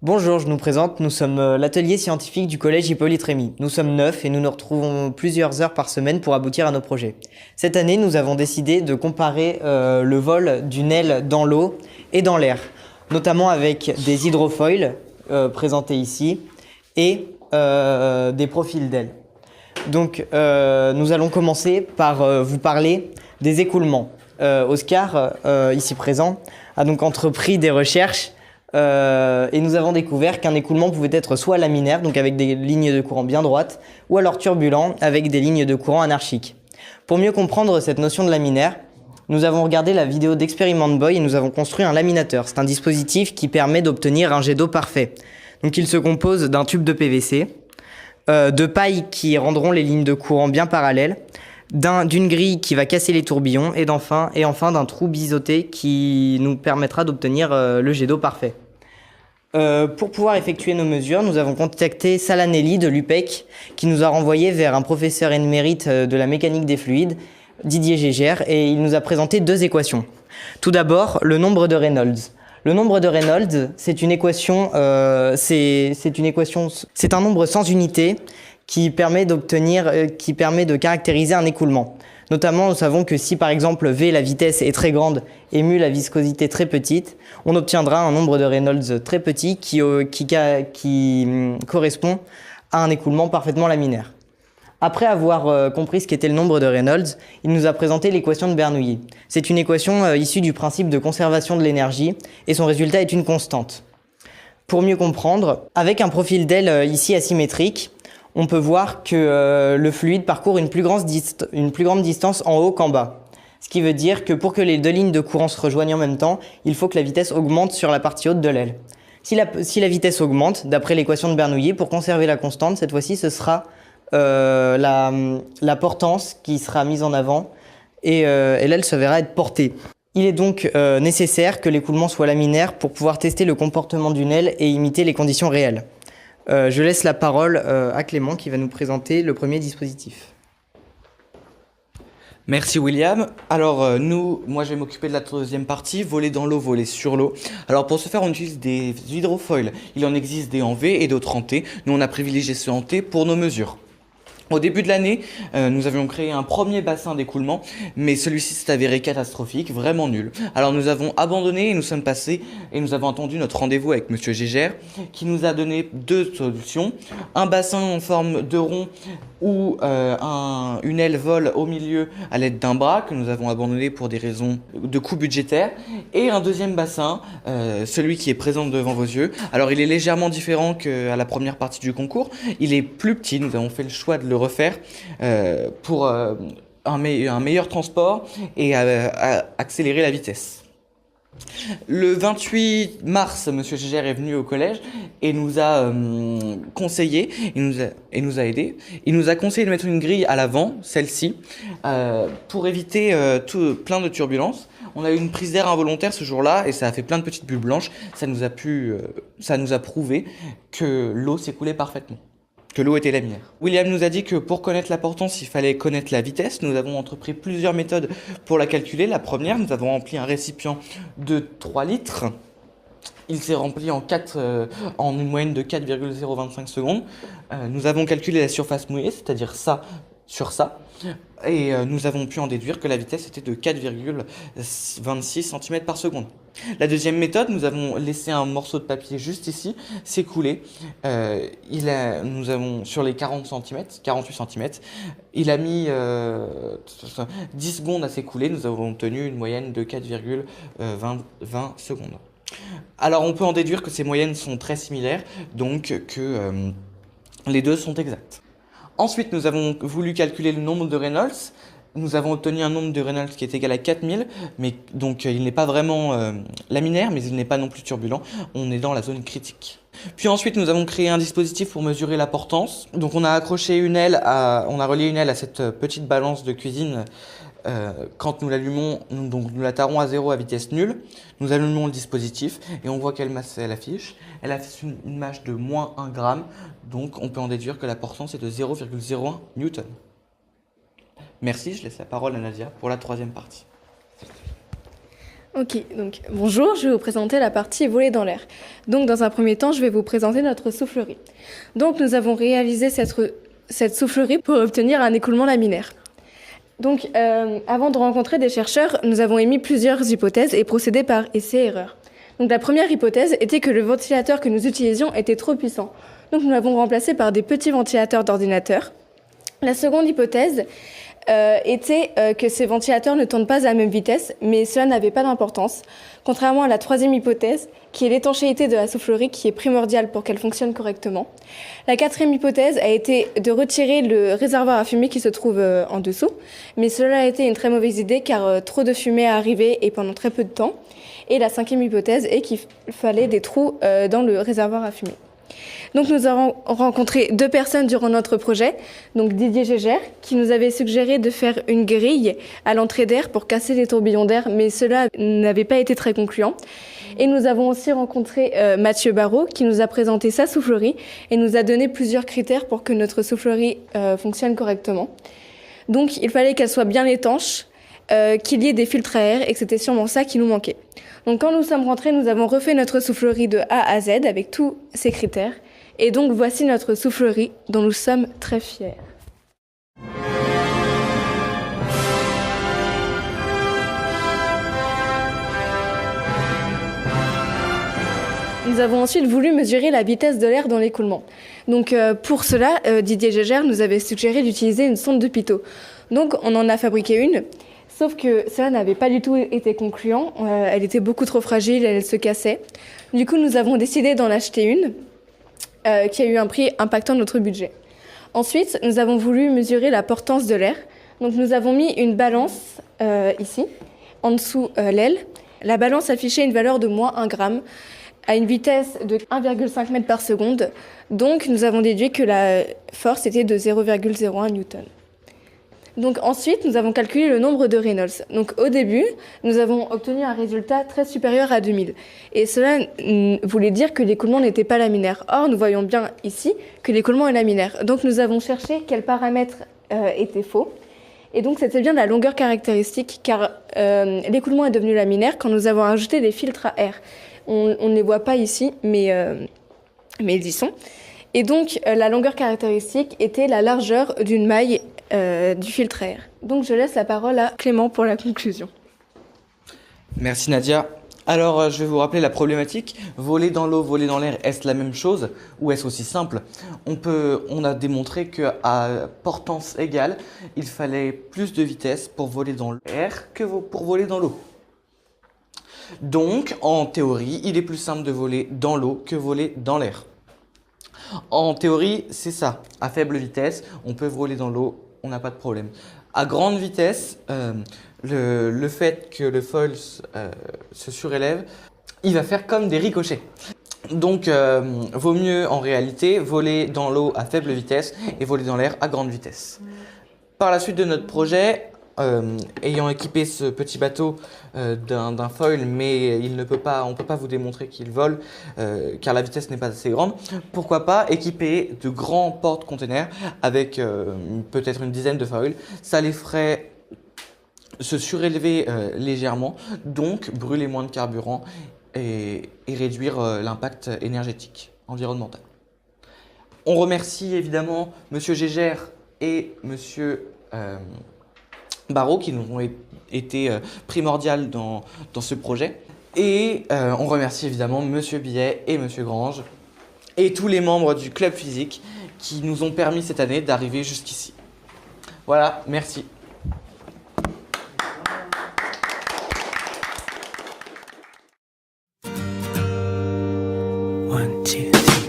Bonjour, je nous présente, nous sommes l'atelier scientifique du collège Hippolyte Rémy. Nous sommes 9 et nous nous retrouvons plusieurs heures par semaine pour aboutir à nos projets. Cette année, nous avons décidé de comparer le vol d'une aile dans l'eau et dans l'air, notamment avec des hydrofoils présentés ici et des profils d'ailes. Donc nous allons commencer par vous parler des écoulements. Oscar, ici présent, a donc entrepris des recherches et nous avons découvert qu'un écoulement pouvait être soit laminaire, donc avec des lignes de courant bien droites, ou alors turbulent, avec des lignes de courant anarchiques. Pour mieux comprendre cette notion de laminaire, nous avons regardé la vidéo d'Experiment Boy et nous avons construit un laminateur. C'est un dispositif qui permet d'obtenir un jet d'eau parfait. Donc il se compose d'un tube de PVC, de pailles qui rendront les lignes de courant bien parallèles, d'une grille qui va casser les tourbillons et enfin d'un trou biseauté qui nous permettra d'obtenir le jet d'eau parfait. Pour pouvoir effectuer nos mesures, nous avons contacté Salanelli de l'UPEC qui nous a renvoyé vers un professeur émérite de la mécanique des fluides, Didier Gégère, et il nous a présenté deux équations. Tout d'abord, le nombre de Reynolds. Le nombre de Reynolds, c'est une équation, c'est un nombre sans unité qui permet de caractériser un écoulement. Notamment, nous savons que si par exemple V, la vitesse, est très grande et mu, la viscosité très petite, on obtiendra un nombre de Reynolds très petit qui correspond à un écoulement parfaitement laminaire. Après avoir compris ce qu'était le nombre de Reynolds, il nous a présenté l'équation de Bernoulli. C'est une équation issue du principe de conservation de l'énergie et son résultat est une constante. Pour mieux comprendre, avec un profil d'aile ici asymétrique, on peut voir que le fluide parcourt une plus grande distance en haut qu'en bas. Ce qui veut dire que pour que les deux lignes de courant se rejoignent en même temps, il faut que la vitesse augmente sur la partie haute de l'aile. Si la vitesse augmente, d'après l'équation de Bernoulli, pour conserver la constante, cette fois-ci ce sera la portance qui sera mise en avant et l'aile se verra être portée. Il est donc nécessaire que l'écoulement soit laminaire pour pouvoir tester le comportement d'une aile et imiter les conditions réelles. Je laisse la parole à Clément qui va nous présenter le premier dispositif. Merci William. Alors moi je vais m'occuper de la deuxième partie, voler dans l'eau, voler sur l'eau. Alors pour ce faire on utilise des hydrofoils. Il en existe des en V et d'autres en T. Nous on a privilégié ceux en T pour nos mesures. Au début de l'année, nous avions créé un premier bassin d'écoulement, mais celui-ci s'est avéré catastrophique, vraiment nul. Alors nous avons abandonné et nous sommes passés et nous avons attendu notre rendez-vous avec Monsieur Gégère, qui nous a donné deux solutions. Un bassin en forme de rond où une aile vole au milieu à l'aide d'un bras, que nous avons abandonné pour des raisons de coût budgétaire, et un deuxième bassin, celui qui est présent devant vos yeux. Alors il est légèrement différent qu'à la première partie du concours, il est plus petit, nous avons fait le choix de le refaire pour un meilleur transport et accélérer la vitesse. Le 28 mars, Monsieur Gégère est venu au collège et nous a conseillé, et nous a aidé. Il nous a conseillé de mettre une grille à l'avant, celle-ci, pour éviter plein de turbulences. On a eu une prise d'air involontaire ce jour-là et ça a fait plein de petites bulles blanches. Ça nous a prouvé que l'eau s'écoulait parfaitement, que l'eau était laminaire. William nous a dit que pour connaître la portance, il fallait connaître la vitesse. Nous avons entrepris plusieurs méthodes pour la calculer. La première, nous avons rempli un récipient de 3 litres. Il s'est rempli en une moyenne de 4,025 secondes. Nous avons calculé la surface mouillée, c'est-à-dire ça sur ça. Et nous avons pu en déduire que la vitesse était de 4,26 cm par seconde. La deuxième méthode, nous avons laissé un morceau de papier juste ici s'écouler. Nous avons sur les 48 cm, il a mis 10 secondes à s'écouler. Nous avons obtenu une moyenne de 4,20 secondes. Alors on peut en déduire que ces moyennes sont très similaires, donc que les deux sont exactes. Ensuite, nous avons voulu calculer le nombre de Reynolds. Nous avons obtenu un nombre de Reynolds qui est égal à 4000, mais donc il n'est pas vraiment laminaire, mais il n'est pas non plus turbulent. On est dans la zone critique. Puis ensuite, nous avons créé un dispositif pour mesurer la portance. Donc on a relié une aile à cette petite balance de cuisine. Quand nous l'allumons, nous la tarons à 0 à vitesse nulle. Nous allumons le dispositif et on voit quelle masse elle affiche. Elle affiche une masse de moins 1 gramme, donc on peut en déduire que la portance est de 0,01 newton. Merci, je laisse la parole à Nadia pour la troisième partie. Ok, donc bonjour, je vais vous présenter la partie voler dans l'air. Donc dans un premier temps, je vais vous présenter notre soufflerie. Donc nous avons réalisé cette soufflerie pour obtenir un écoulement laminaire. Donc avant de rencontrer des chercheurs, nous avons émis plusieurs hypothèses et procédé par essai-erreur. Donc la première hypothèse était que le ventilateur que nous utilisions était trop puissant. Donc nous l'avons remplacé par des petits ventilateurs d'ordinateur. La seconde hypothèse était que ces ventilateurs ne tournent pas à la même vitesse, mais cela n'avait pas d'importance. Contrairement à la troisième hypothèse, qui est l'étanchéité de la soufflerie, qui est primordiale pour qu'elle fonctionne correctement. La quatrième hypothèse a été de retirer le réservoir à fumée qui se trouve en dessous, mais cela a été une très mauvaise idée car trop de fumée est arrivée et pendant très peu de temps. Et la cinquième hypothèse est qu'il fallait des trous dans le réservoir à fumée. Donc nous avons rencontré 2 personnes durant notre projet, donc Didier Gégère, qui nous avait suggéré de faire une grille à l'entrée d'air pour casser les tourbillons d'air, mais cela n'avait pas été très concluant. Et nous avons aussi rencontré Mathieu Barrault, qui nous a présenté sa soufflerie et nous a donné plusieurs critères pour que notre soufflerie fonctionne correctement. Donc il fallait qu'elle soit bien étanche, qu'il y ait des filtres à air et que c'était sûrement ça qui nous manquait. Donc quand nous sommes rentrés, nous avons refait notre soufflerie de A à Z avec tous ces critères. Et donc voici notre soufflerie dont nous sommes très fiers. Nous avons ensuite voulu mesurer la vitesse de l'air dans l'écoulement. Donc pour cela, Didier Gégère nous avait suggéré d'utiliser une sonde de pitot. Donc on en a fabriqué une. Sauf que cela n'avait pas du tout été concluant, elle était beaucoup trop fragile, elle se cassait. Du coup, nous avons décidé d'en acheter une, qui a eu un prix impactant notre budget. Ensuite, nous avons voulu mesurer la portance de l'air. Donc nous avons mis une balance ici, en dessous l'aile. La balance affichait une valeur de moins 1 gramme, à une vitesse de 1,5 mètre par seconde. Donc nous avons déduit que la force était de 0,01 newton. Donc ensuite, nous avons calculé le nombre de Reynolds. Donc au début, nous avons obtenu un résultat très supérieur à 2000. Et cela voulait dire que l'écoulement n'était pas laminaire. Or, nous voyons bien ici que l'écoulement est laminaire. Donc nous avons cherché quel paramètre était faux. Et donc c'était bien la longueur caractéristique, car l'écoulement est devenu laminaire quand nous avons ajouté des filtres à air. On ne les voit pas ici, mais ils y sont. Et donc la longueur caractéristique était la largeur d'une maille du filtre à air. Donc je laisse la parole à Clément pour la conclusion. Merci Nadia. Alors je vais vous rappeler la problématique. Voler dans l'eau, voler dans l'air, est-ce la même chose ou est-ce aussi simple? On a démontré qu'à portance égale, il fallait plus de vitesse pour voler dans l'air que pour voler dans l'eau. Donc en théorie, il est plus simple de voler dans l'eau que voler dans l'air. En théorie, c'est ça. À faible vitesse, on peut voler dans l'eau, on n'a pas de problème. À grande vitesse, le fait que le foil se surélève, il va faire comme des ricochets. Donc, vaut mieux en réalité voler dans l'eau à faible vitesse et voler dans l'air à grande vitesse. Par la suite de notre projet, ayant équipé ce petit bateau d'un foil, mais on ne peut pas vous démontrer qu'il vole car la vitesse n'est pas assez grande, pourquoi pas équiper de grands porte-containers avec peut-être une dizaine de foils. Ça les ferait se surélever légèrement, donc brûler moins de carburant et réduire l'impact énergétique, environnemental. On remercie évidemment Monsieur Gégère et Monsieur Barrault qui nous ont été primordiales dans ce projet. Et on remercie évidemment Monsieur Billet et Monsieur Grange et tous les membres du club physique qui nous ont permis cette année d'arriver jusqu'ici. Voilà, merci. One, two, three.